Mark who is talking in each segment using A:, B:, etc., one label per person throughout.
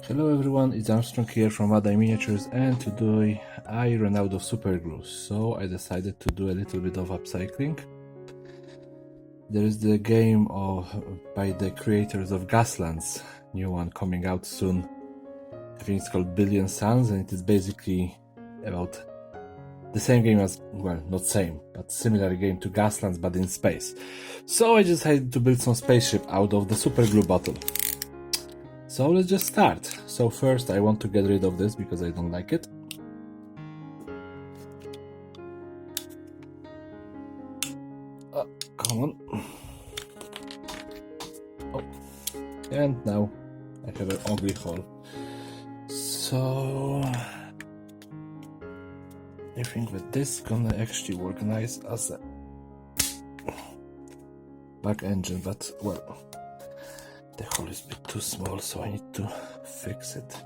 A: Hello everyone, it's Armstrong here from Ada Miniatures, and today I ran out of super glue, so I decided to do a little bit of upcycling. There is the game by the creators of Gaslands, new one coming out soon. I think it's called Billion Suns, and it is basically about the same game as, well, not same, but similar game to Gaslands but in space. So I decided to build some spaceship out of the super glue bottle. So let's just start. So first I want to get rid of this because I don't like it. Come on. Oh. And now I have an ugly hole. So I think that this is gonna actually work nice as a back engine, but well, the hole is a bit too small, so I need to fix it.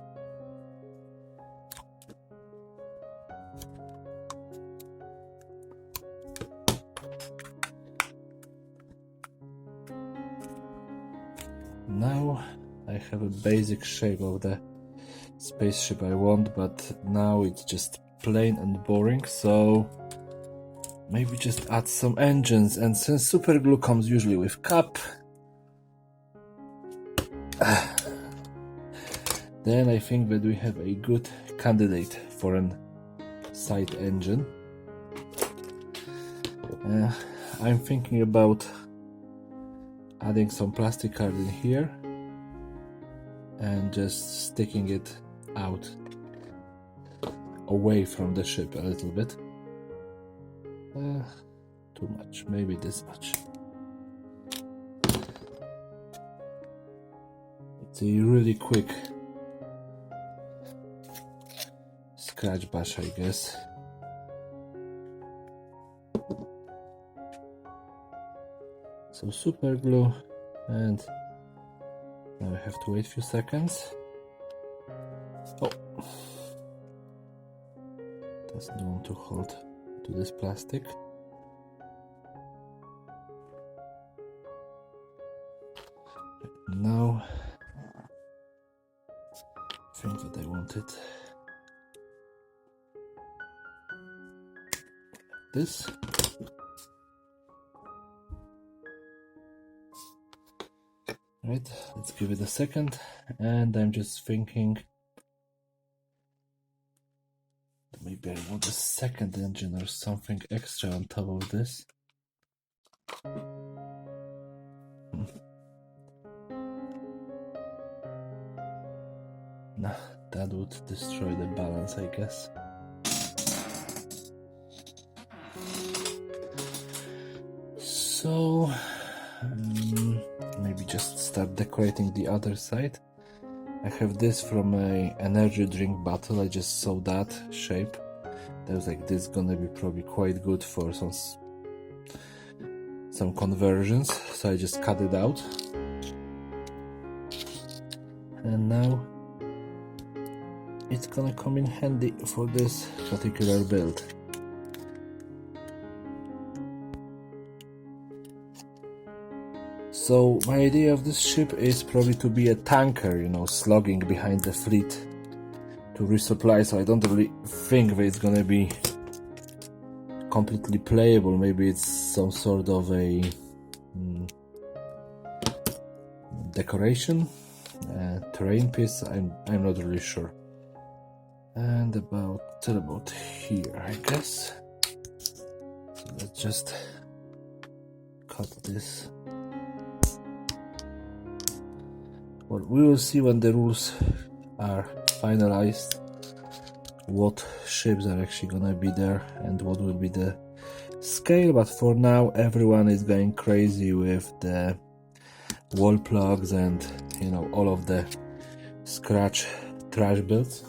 A: Now I have a basic shape of the spaceship I want, but now it's just plain and boring, so maybe just add some engines. And since super glue comes usually with cap, then I think that we have a good candidate for an side engine. I'm thinking about adding some plastic card in here and just sticking it out away from the ship a little bit. Too much, maybe this much. It's a really quick scratch bash, I guess. So super glue, and now I have to wait a few seconds. Oh, doesn't want to hold to this plastic. Now I think that I want it this. Right, let's give it a second, and I'm just thinking maybe I want a second engine or something extra on top of this. Nah, that would destroy the balance, I guess. So maybe just start decorating the other side. I have this from a energy drink bottle. I just saw that shape. I was like, this is gonna be probably quite good for some conversions. So I just cut it out. And now it's gonna come in handy for this particular build. So my idea of this ship is probably to be a tanker, you know, slugging behind the fleet to resupply, so I don't really think that it's gonna be completely playable. Maybe it's some sort of a decoration, terrain piece, I'm not really sure. And about here, I guess. So let's just cut this. Well, we will see when the rules are finalized what ships are actually gonna be there and what will be the scale, but for now everyone is going crazy with the wall plugs and, you know, all of the scratch trash builds.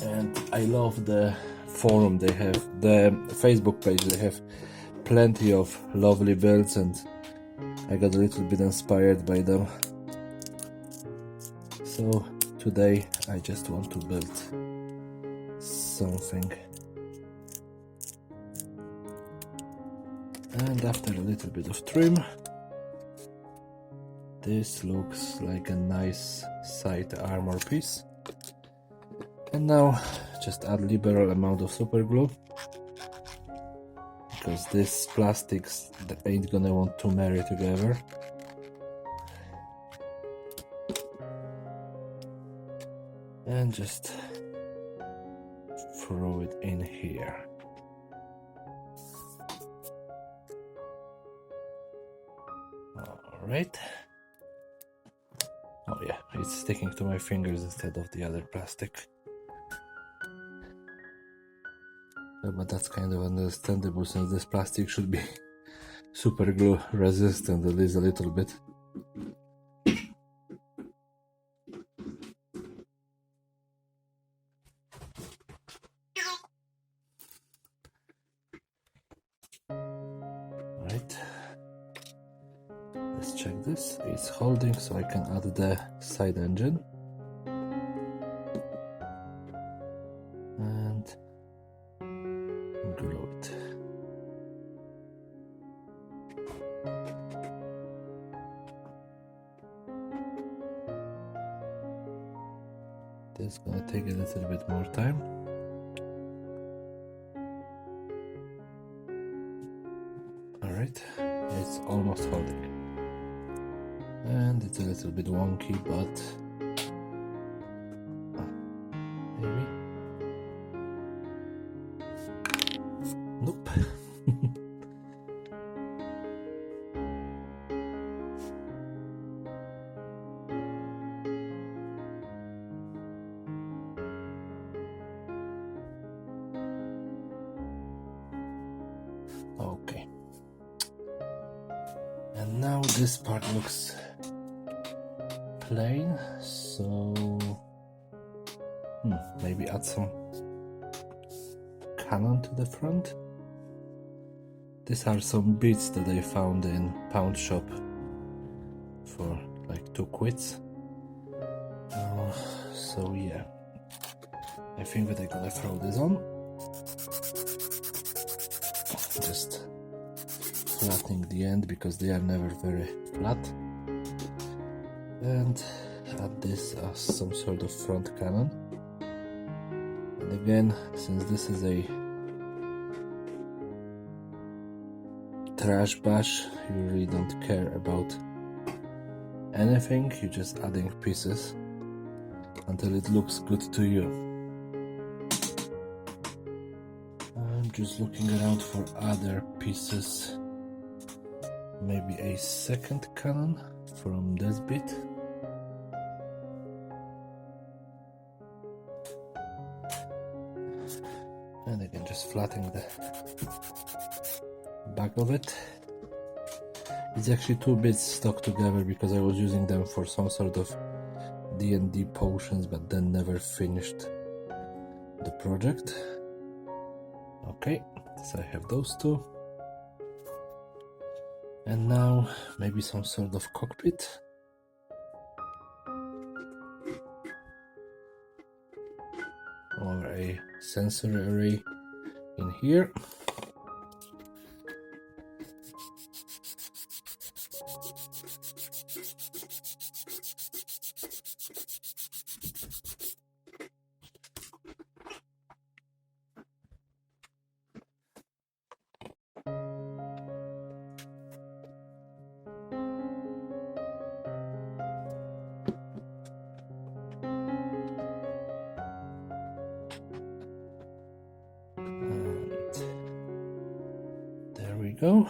A: And I love the forum they have, the Facebook page. They have plenty of lovely builds, and I got a little bit inspired by them. So today I just want to build something. And after a little bit of trim, this looks like a nice side armor piece. And now just add liberal amount of super glue, because these plastics that ain't gonna want to marry together. And just throw it in here. Alright. Oh yeah, it's sticking to my fingers instead of the other plastic. But that's kind of understandable, since this plastic should be super glue resistant, at least a little bit. Right. Let's check this. It's holding, so I can add the side engine. And glue it. This is gonna take a little bit more time. Alright, it's almost holding. And it's a little bit wonky, but maybe. Nope. Okay. And now this part looks plain, so maybe add some cannon to the front. These are some beads that I found in pound shop for like 2 quids. So yeah, I think that I'm gonna throw this on. Just flattening the end, because they are never very flat. And add this as some sort of front cannon. And again, since this is a trash bash, you really don't care about anything, you're just adding pieces until it looks good to you. I'm just looking around for other pieces, maybe a second cannon from this bit. And again, just flattening the back of it. It's actually 2 bits stuck together because I was using them for some sort of D&D potions, but then never finished the project. Okay, so I have those 2. And now maybe some sort of cockpit. Or a sensor array in here. Go.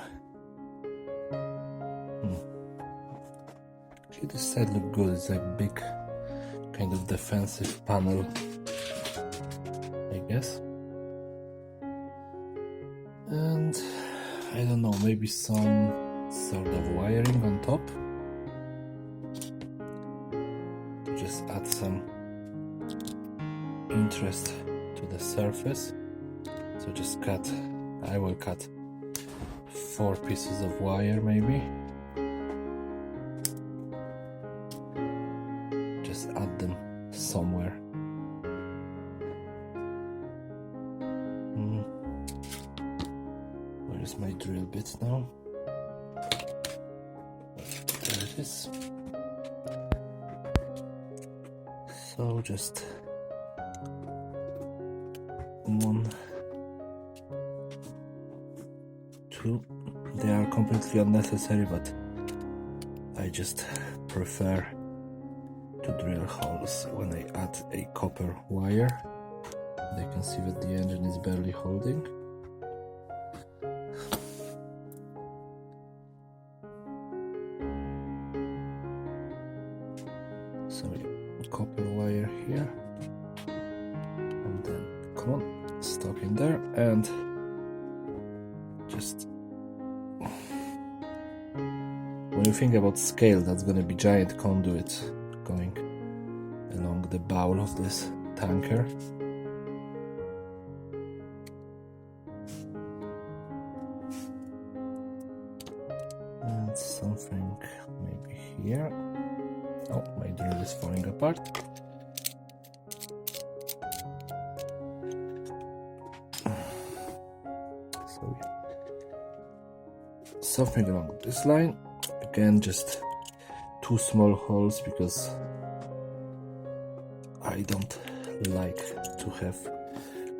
A: Actually, this side look good. It's a big kind of defensive panel, I guess. And I don't know, maybe some sort of wiring on top to just add some interest to the surface. So just I will cut 4 pieces of wire, maybe. Just add them somewhere. Where is my drill bit now? There it this. So just 1, 2. They are completely unnecessary, but I just prefer to drill holes when I add a copper wire. And I can see that the engine is barely holding. So copper wire here, and then come on, stuck in there, and just when you think about scale, that's gonna be giant conduit going along the bow of this tanker. And something maybe here. Oh, my drill is falling apart. So something along this line. Again, just 2 small holes because I don't like to have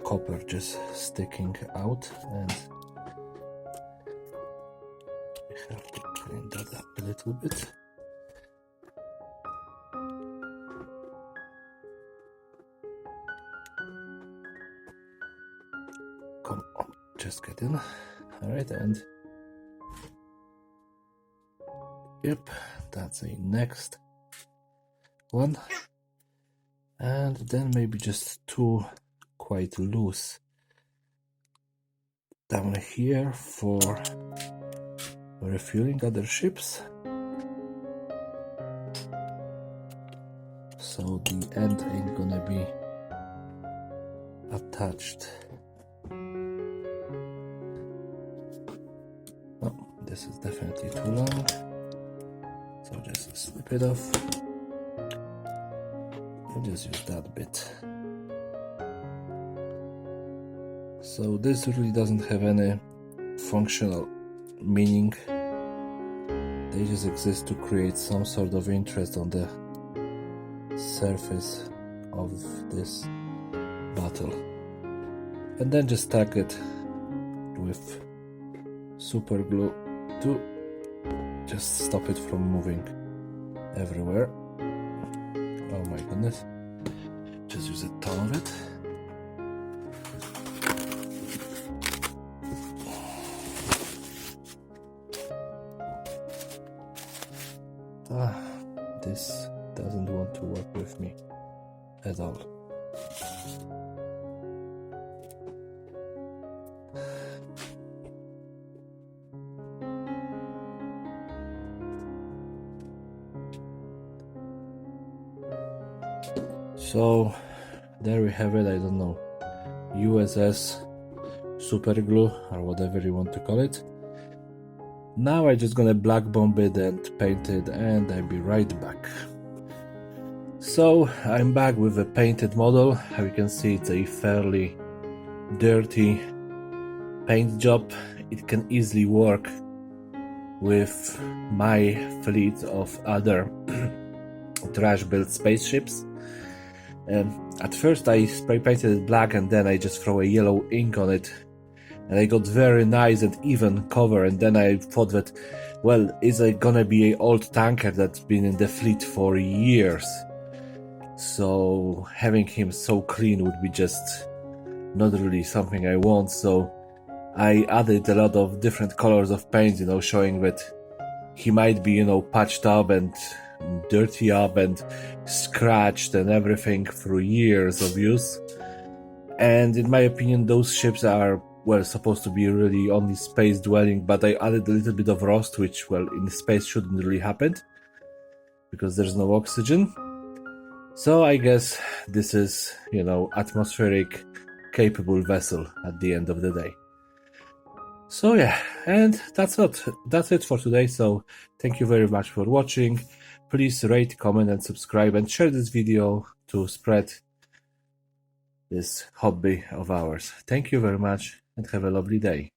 A: copper just sticking out, and I have to clean that up a little bit. Come on, just get in. Alright, and yep, that's a next one. And then maybe just 2 quite loose down here for refueling other ships. So the end ain't gonna be attached. Oh, this is definitely too long. So just slip it off. And just use that bit. So this really doesn't have any functional meaning. They just exist to create some sort of interest on the surface of this bottle. And then just tack it with super glue to just stop it from moving everywhere. Oh my goodness. Just use a ton of it. This doesn't want to work with me at all. So there we have it. I don't know, USS super glue or whatever you want to call it. Now I'm just gonna black bomb it and paint it, and I'll be right back. So I'm back with a painted model. How you can see, it's a fairly dirty paint job. It can easily work with my fleet of other trash built spaceships. At first I spray painted it black, and then I just throw a yellow ink on it, and I got very nice and even cover. And then I thought that, well, is it gonna be an old tanker that's been in the fleet for years, so having him so clean would be just not really something I want. So I added a lot of different colors of paint, showing that he might be, patched up and dirty up and scratched and everything through years of use. And in my opinion, those ships are, well, supposed to be really only space dwelling, but I added a little bit of rust, which, well, in space shouldn't really happen because there's no oxygen. So I guess this is, atmospheric capable vessel at the end of the day. So yeah, and that's it for today. So thank you very much for watching. Please rate, comment and subscribe, and share this video to spread this hobby of ours. Thank you very much and have a lovely day.